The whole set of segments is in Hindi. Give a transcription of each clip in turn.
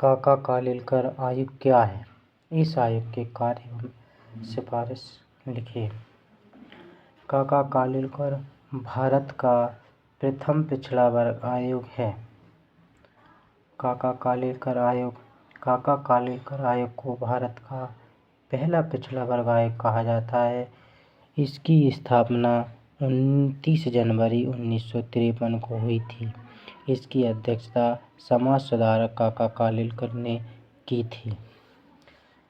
काका कालेलकर आयोग क्या है? इस आयोग के कार्य एवं सिफारिश लिखिए। काका कालेलकर भारत का प्रथम पिछड़ा वर्ग आयोग है। काका कालेलकर आयोग को भारत का पहला पिछड़ा वर्ग आयोग कहा जाता है। इसकी स्थापना 29 जनवरी 1953 को हुई थी। इसकी अध्यक्षता समाज सुधारक काका कालेलकर ने की थी।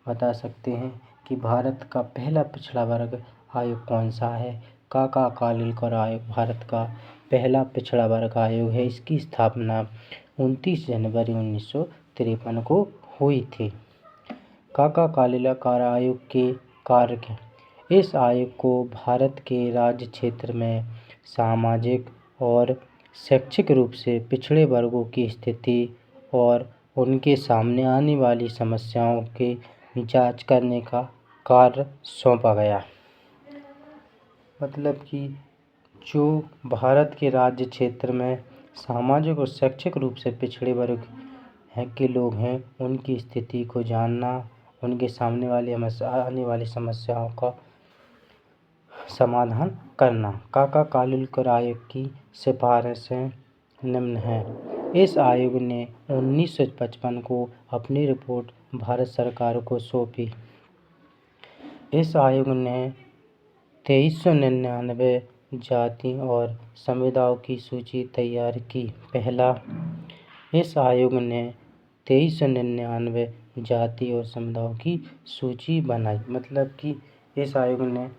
बता सकते हैं कि भारत का पहला पिछड़ा वर्ग आयोग कौन सा है? काका कालेलकर आयोग भारत का पहला पिछड़ा वर्ग आयोग है। इसकी स्थापना 29 जनवरी 1953 को हुई थी। काका कालेलकर आयोग के कार्य क्या? इस आयोग को भारत के राज्य क्षेत्र में सामाजिक और शैक्षिक रूप से पिछड़े वर्गों की स्थिति और उनके सामने आने वाली समस्याओं की जांच करने का कार्य सौंपा गया। मतलब कि जो भारत के राज्य क्षेत्र में सामाजिक और शैक्षिक रूप से पिछड़े वर्ग के लोग हैं, उनकी स्थिति को जानना, उनके सामने आने वाली समस्याओं का समाधान करना। काका कालेलकर आयोग की सिफारिशें निम्न हैं। इस आयोग ने 1955 को अपनी रिपोर्ट भारत सरकार को सौंपी। इस आयोग ने 2399 जाति और समुदायों की सूची तैयार की। पहला, इस आयोग ने 2399 जाति और समुदायों की सूची बनाई। मतलब कि इस आयोग ने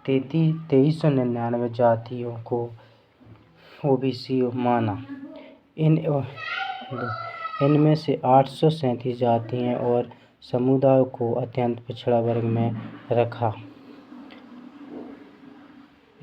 2399 जातियों को ओबीसी माना। इनमें से 837 जातियाँ और समुदायों को अत्यंत पिछड़ा वर्ग में रखा।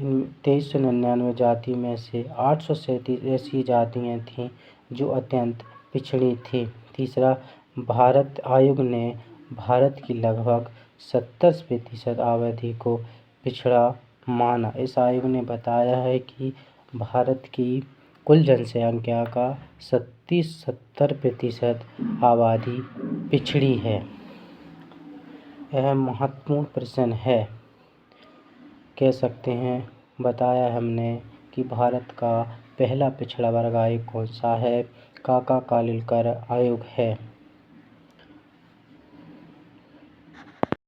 इन 2399 जाति में से 837 ऐसी जातियाँ थीं जो अत्यंत पिछड़ी थी। तीसरा, भारत आयोग ने भारत की लगभग 70% आबादी को पिछड़ा माना। इस आयोग ने बताया है कि भारत की कुल जनसंख्या का 70% आबादी पिछड़ी है। यह महत्वपूर्ण प्रश्न है। कह सकते हैं, बताया हमने कि भारत का पहला पिछड़ा वर्ग आयोग कौन सा है? काका कालेलकर आयोग है।